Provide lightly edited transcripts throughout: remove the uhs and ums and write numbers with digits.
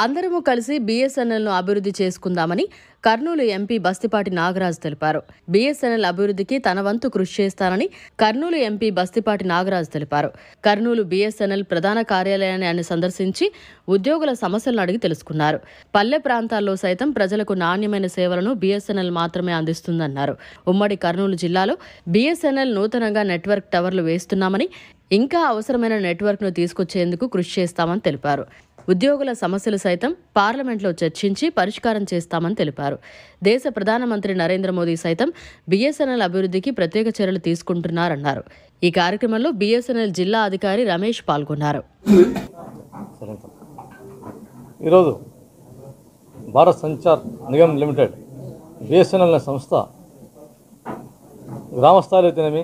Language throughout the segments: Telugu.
అందరము కలిసి బీఎస్ఎన్ఎల్ను అభివృద్ధి చేసుకుందామని కర్నూలు ఎంపీ బస్తిపాటి నాగరాజు తెలిపారు. బీఎస్ఎన్ఎల్ అభివృద్ధికి తన వంతు కృషి చేస్తానని కర్నూలు ఎంపీ బస్తిపాటి నాగరాజు తెలిపారు. కర్నూలు బీఎస్ఎన్ఎల్ ప్రధాన కార్యాలయాన్ని ఆయన సందర్శించి ఉద్యోగుల సమస్యలను అడిగి తెలుసుకున్నారు. పల్లె ప్రాంతాల్లో సైతం ప్రజలకు నాణ్యమైన సేవలను బీఎస్ఎన్ఎల్ మాత్రమే అందిస్తుందన్నారు. ఉమ్మడి కర్నూలు జిల్లాలో బీఎస్ఎన్ఎల్ నూతనంగా నెట్వర్క్ టవర్లు వేస్తున్నామని, ఇంకా అవసరమైన నెట్వర్క్ను తీసుకొచ్చేందుకు కృషి చేస్తామని తెలిపారు. ఉద్యోగుల సమస్యలు సైతం పార్లమెంట్లో చర్చించి పరిష్కారం చేస్తామని తెలిపారు. దేశ ప్రధానమంత్రి నరేంద్ర మోదీ సైతం బీఎస్ఎన్ఎల్ అభివృద్ధికి ప్రత్యేక చర్యలు తీసుకుంటున్నారన్నారు. ఈ కార్యక్రమంలో బీఎస్ఎన్ఎల్ జిల్లా అధికారి రమేష్ పాల్గొన్నారు. ఈరోజు భారత్ సంచార్ నిగమ్ లిమిటెడ్ బీఎస్ఎన్ఎల్ సంస్థ గ్రామ స్థాయిలో అయితేనేమి,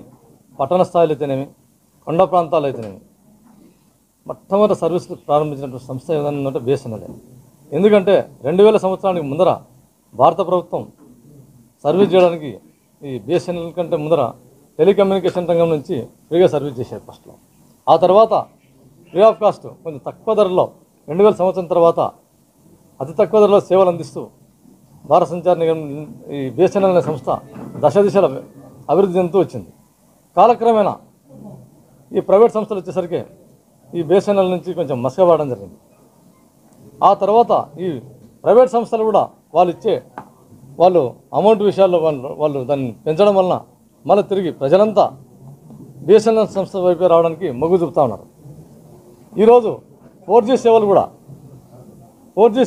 పట్టణ స్థాయిలో అయితేనేమి, కొండ ప్రాంతాలు అయితేనేమి మొట్టమొదటి సర్వీసులు ప్రారంభించినటువంటి సంస్థ ఏదైనా ఉందంటే బీఎస్ఎన్ఎల్. ఎందుకంటే 2000 సంవత్సరానికి ముందర భారత ప్రభుత్వం సర్వీస్ చేయడానికి ఈ బీఎస్ఎన్ఎల్ కంటే ముందర టెలికమ్యూనికేషన్ రంగం నుంచి ఫ్రీగా సర్వీస్ చేశారు ఫస్ట్లో. ఆ తర్వాత ఫ్రీ ఆఫ్ కాస్ట్ కొంచెం తక్కువ ధరలో 2000 సంవత్సరం తర్వాత అతి తక్కువ ధరలో సేవలు అందిస్తూ భారత సంచార్ నిగమ్ ఈ బీఎస్ఎన్ఎల్ అనే సంస్థ దశ దిశల అభివృద్ధి చెందుతూ వచ్చింది. కాలక్రమేణా ఈ ప్రైవేట్ సంస్థలు వచ్చేసరికి ఈ బీఎస్ఎన్ఎల్ నుంచి కొంచెం మసకబారడం జరిగింది. ఆ తర్వాత ఈ ప్రైవేట్ సంస్థలు కూడా వాళ్ళు అమౌంట్ విషయాల్లో వాళ్ళు దాన్ని పెంచడం వలన మళ్ళీ తిరిగి ప్రజలంతా బీఎస్ఎన్ఎల్ సంస్థ వైపు రావడానికి మొగ్గు చూపుతూ ఉన్నారు. ఈరోజు 4G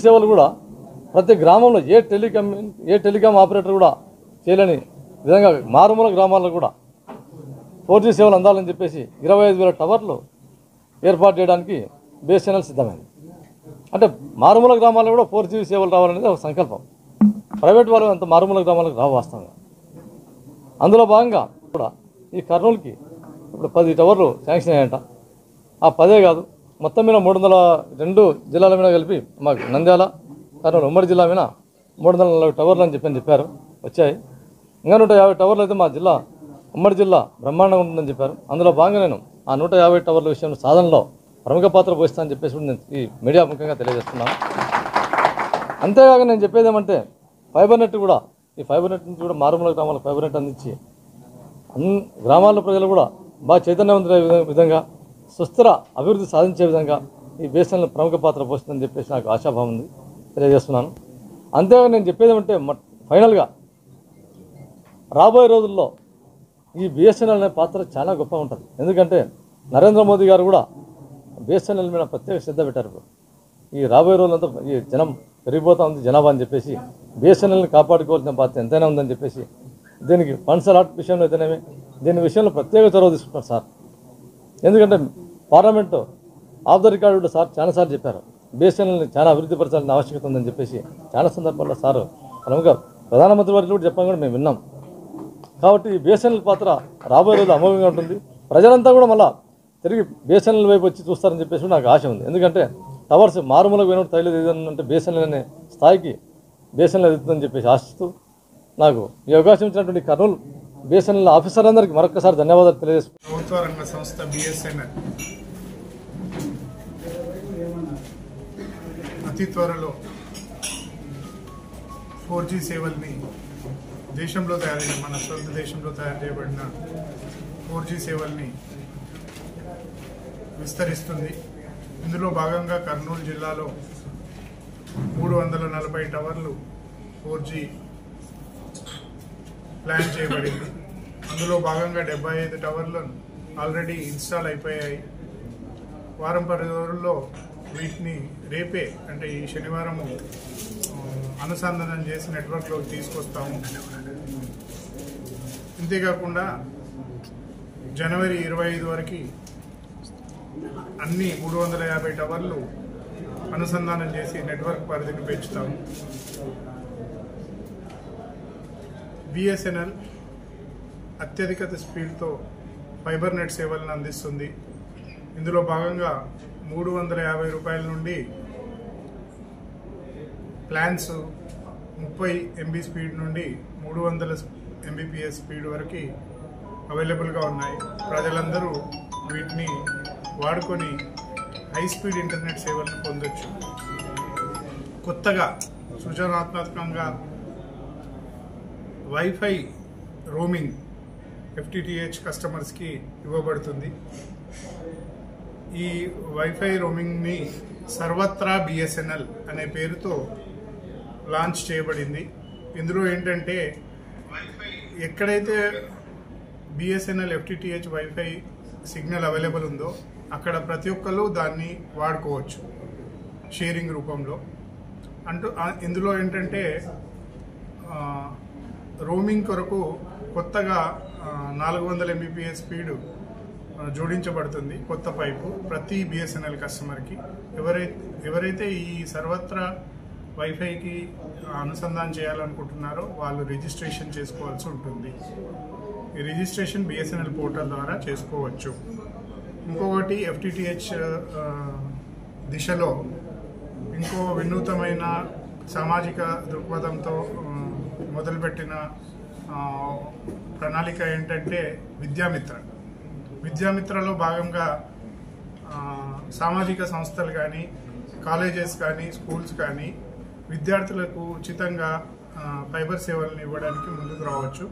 సేవలు కూడా ప్రతి గ్రామంలో ఏ టెలికాం ఆపరేటర్ కూడా చేయలేని విధంగా మారుమూల గ్రామాల్లో కూడా 4G సేవలు అందాలని చెప్పేసి 25,000 టవర్లు ఏర్పాటు చేయడానికి బీఎస్ఎన్ఎల్ సిద్ధమైంది. అంటే మారుమూల గ్రామాల్లో కూడా 4G సేవలు రావాలనేది ఒక సంకల్పం. ప్రైవేట్ వాళ్ళు అంత మారుమూల గ్రామాలకు రావు వాస్తవంగా. అందులో భాగంగా కూడా ఈ కర్నూలుకి ఇప్పుడు 10 టవర్లు శాంక్షన్ అయ్యాయంట. ఆ 10 కాదు, మొత్తం మీద 302 జిల్లాల మీద కలిపి మాకు నంద్యాల, కర్నూలు ఉమ్మడి జిల్లా మీద 340 టవర్లు అని చెప్పారు, వచ్చాయి. ఇంకా 150 టవర్లు అయితే మా జిల్లా ఉమ్మడి జిల్లా బ్రహ్మాండంగా ఉంటుందని చెప్పారు. అందులో భాగంగా నేను ఆ 150 టవర్ల విషయంలో సాధనలో ప్రముఖ పాత్ర పోయిస్తానని చెప్పేసి నేను ఈ మీడియా ముఖ్యంగా తెలియజేస్తున్నాను. అంతేకాక నేను చెప్పేది ఏమంటే ఫైబర్ నెట్ కూడా, ఈ ఫైబర్ నెట్ నుంచి కూడా మారుమూల గ్రామాలకు ఫైబర్ నెట్ అందించి గ్రామాల ప్రజలు కూడా బాగా చైతన్యవంతులయ్యే విధంగా సుస్థిర అభివృద్ధి సాధించే విధంగా ఈ బీఎస్ఎన్ఎల్ ప్రముఖ పాత్ర పోస్తుందని చెప్పేసి నాకు ఆశాభావం ఉంది, తెలియజేస్తున్నాను. అంతేకాక నేను చెప్పేది ఏమంటే ఫైనల్గా రాబోయే రోజుల్లో ఈ బీఎస్ఎన్ఎల్ అనే పాత్ర చాలా గొప్పగా ఉంటుంది. ఎందుకంటే నరేంద్ర మోదీ గారు కూడా బీఎస్ఎన్ఎల్ మీద ప్రత్యేక శ్రద్ధ పెట్టారు. ఈ రాబోయే రోజులంతా ఈ జనం పెరిగిపోతూ ఉంది జనాభా అని చెప్పేసి బీఎస్ఎన్ఎల్ని కాపాడుకోవాల్సిన బాధ్యత ఎంతైనా ఉందని చెప్పేసి దీనికి ఫండ్స్ అలాట్ విషయంలో అయితేనేమి దీని విషయంలో ప్రత్యేక చొరవ తీసుకుంటారు సార్. ఎందుకంటే parliament of the record sir చాలాసార్లు చెప్పారు బీఎస్ఎన్ఎల్ని చాలా అభివృద్ధి పరచాల్సిన ఆవశ్యకత ఉందని చెప్పేసి చాలా సందర్భాల్లో సార్ ప్రముఖ ప్రధానమంత్రి వారిని కూడా చెప్పడం కూడా మేము విన్నాం. కాబట్టి ఈ బీఎస్ఎన్ఎల్ పాత్ర రాబోయే రోజులు అమోఘంగా ఉంటుంది. ప్రజలంతా కూడా మళ్ళీ తిరిగి బీఎస్ఎన్ఎల్ వైపు వచ్చి చూస్తారని చెప్పేసి నాకు ఆశ ఉంది. ఎందుకంటే టవర్స్ మారుమూలకు పోయినప్పుడు తైలేదు ఏదంటే బీఎస్ఎన్ఎల్ అనే స్థాయికి బీఎస్ఎన్ఎల్ ఎదుగుతుందని చెప్పేసి ఆశిస్తూ నాకు ఈ అవకాశం ఇచ్చినటువంటి కర్నూలు బీఎస్ఎన్ఎల్ ఆఫీసర్లందరికీ మరొకసారి ధన్యవాదాలు తెలియజేస్తున్నాను. ప్రభుత్వ రంగ సంస్థ బీఎస్ఎన్ఎల్ అతి త్వరలో 4G సేవల్ని దేశంలో మన సొంత దేశంలో తయారు చేయబడిన 4G సేవల్ని విస్తరిస్తుంది. ఇందులో భాగంగా కర్నూలు జిల్లాలో 340 టవర్లు 4G ప్లాన్ చేయబడింది. అందులో భాగంగా 75 టవర్లు ఆల్రెడీ ఇన్స్టాల్ అయిపోయాయి. వారం 10 రోజుల్లో వీటిని రేపే అంటే ఈ శనివారము అనుసంధానం చేసి నెట్వర్క్లోకి తీసుకొస్తాము. ఇంతేకాకుండా జనవరి 25 వరకు అన్ని 350 టవర్లు అనుసంధానం చేసి నెట్వర్క్ పరిధిని పెంచుతాము. బీఎస్ఎన్ఎల్ అత్యధిక స్పీడ్తో ఫైబర్ నెట్ సేవలను అందిస్తుంది. ఇందులో భాగంగా 350 రూపాయల నుండి ప్లాన్స్ 30 MB స్పీడ్ నుండి 300 Mbps స్పీడ్ వరకు అవైలబుల్గా ఉన్నాయి. ప్రజలందరూ వీటిని వాడుకొని హై స్పీడ్ ఇంటర్నెట్ సేవలను పొందొచ్చు. కొత్తగా సృజనాత్మకంగా వైఫై రోమింగ్ FTTH కస్టమర్స్కి ఇవ్వబడుతుంది. ఈ వైఫై రోమింగ్ని సర్వత్రా BSNL అనే పేరుతో లాంచ్ చేయబడింది. ఇందులో ఏంటంటే ఎక్కడైతే BSNL FTTH wifi signal available ఉందో అక్కడ ప్రతి ఒక్కరు దాన్ని వాడుకోవచ్చు షేరింగ్ రూపంలో. ఇందులో ఏంటంటే రోమింగ్ కొరకు కొత్తగా 400 Mbps స్పీడ్ జోడించబడుతుంది. కొత్త పైపు ప్రతి BSNL కస్టమర్కి. ఎవరైతే ఈ సర్వత్రా వైఫైకి అనుసంధానం చేయాలనుకుంటున్నారో వాళ్ళు రిజిస్ట్రేషన్ చేసుకోవాల్సి ఉంటుంది. ఈ రిజిస్ట్రేషన్ BSNL పోర్టల్ ద్వారా చేసుకోవచ్చు. ఇంకొకటి FTTH దిశలో ఇంకో వినూతమైన సామాజిక దృక్పథంతో మొదలుపెట్టిన ప్రణాళిక ఏంటంటే విద్యామిత్రలో భాగంగా సామాజిక సంస్థలు కానీ కాలేజెస్ కానీ స్కూల్స్ కానీ విద్యార్థులకు ఉచితంగా ఫైబర్ సేవలను ఇవ్వడానికి ముందుకు రావచ్చు.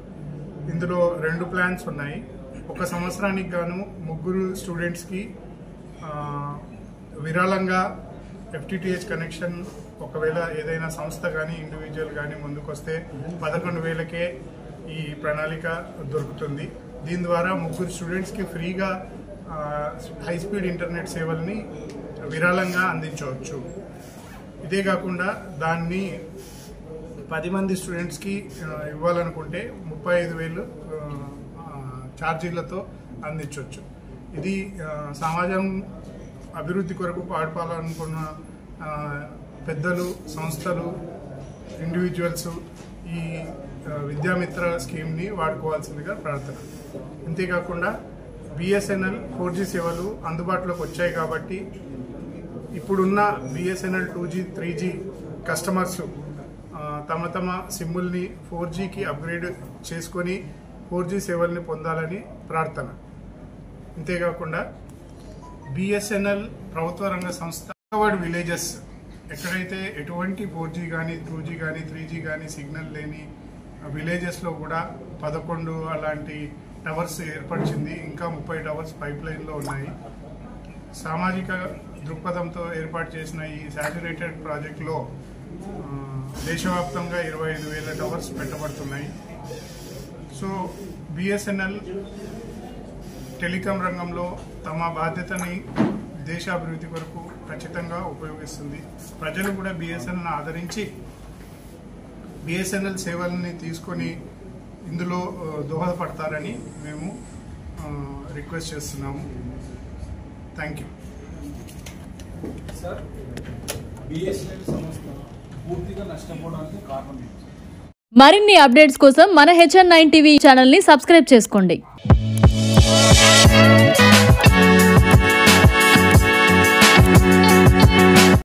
ఇందులో 2 ప్లాన్స్ ఉన్నాయి. ఒక సంవత్సరానికి గాను 3 స్టూడెంట్స్కి విరాళంగా FTTH కనెక్షన్ ఒకవేళ ఏదైనా సంస్థ కానీ ఇండివిజువల్ కానీ ముందుకొస్తే 11,000కే ఈ ప్రణాళిక దొరుకుతుంది. దీని ద్వారా 3 స్టూడెంట్స్కి ఫ్రీగా హై స్పీడ్ ఇంటర్నెట్ సేవల్ని విరాళంగా అందించవచ్చు. ఇదే కాకుండా దాన్ని 10 మంది స్టూడెంట్స్కి ఇవ్వాలనుకుంటే 35,000 ఛార్జీలతో అందించవచ్చు. ఇది సమాజం అభివృద్ధి కొరకు పాటుపాలనుకున్న పెద్దలు, సంస్థలు, ఇండివిజువల్స్ ఈ విద్యామిత్ర స్కీమ్ని వాడుకోవాల్సిందిగా ప్రార్థన. అంతేకాకుండా BSNL 4G సేవలు అందుబాటులోకి వచ్చాయి కాబట్టి ఇప్పుడున్న BSNL 2G 3G కస్టమర్స్ తమ సిమ్ముల్ని 4Gకి అప్గ్రేడ్ చేసుకొని 4G సేవల్ని పొందాలని ప్రార్థన. అంతేకాకుండా BSNL ప్రభుత్వ రంగ సంస్థ విలేజెస్ ఎక్కడైతే ఎటువంటి 4G కానీ 2G కానీ 3G కానీ సిగ్నల్ లేని విలేజెస్లో కూడా 11 అలాంటి టవర్స్ ఏర్పరిచింది. ఇంకా 30 టవర్స్ పైప్ లైన్లో ఉన్నాయి. సామాజిక దృక్పథంతో ఏర్పాటు చేసిన ఈ శాచ్యురేటెడ్ ప్రాజెక్టులో దేశవ్యాప్తంగా 25,000 టవర్స్ పెట్టబడుతున్నాయి. సో BSNL టెలికాం రంగంలో తమ బాధ్యతని దేశాభివృద్ధి కొరకు ఖచ్చితంగా ఉపయోగిస్తుంది. ప్రజలు కూడా BSNL ఆదరించి BSNL సేవల్ని తీసుకొని ఇందులో దోహదపడతారని మేము రిక్వెస్ట్ చేస్తున్నాము. Thank you. సార్, BSNL సంస్థ పూర్తిగా నష్టపోవడానికి కారణం ఏంటి? మరిన్ని అప్డేట్స్ కోసం మన HN9 TV ఛానల్ని సబ్స్క్రైబ్ చేసుకోండి.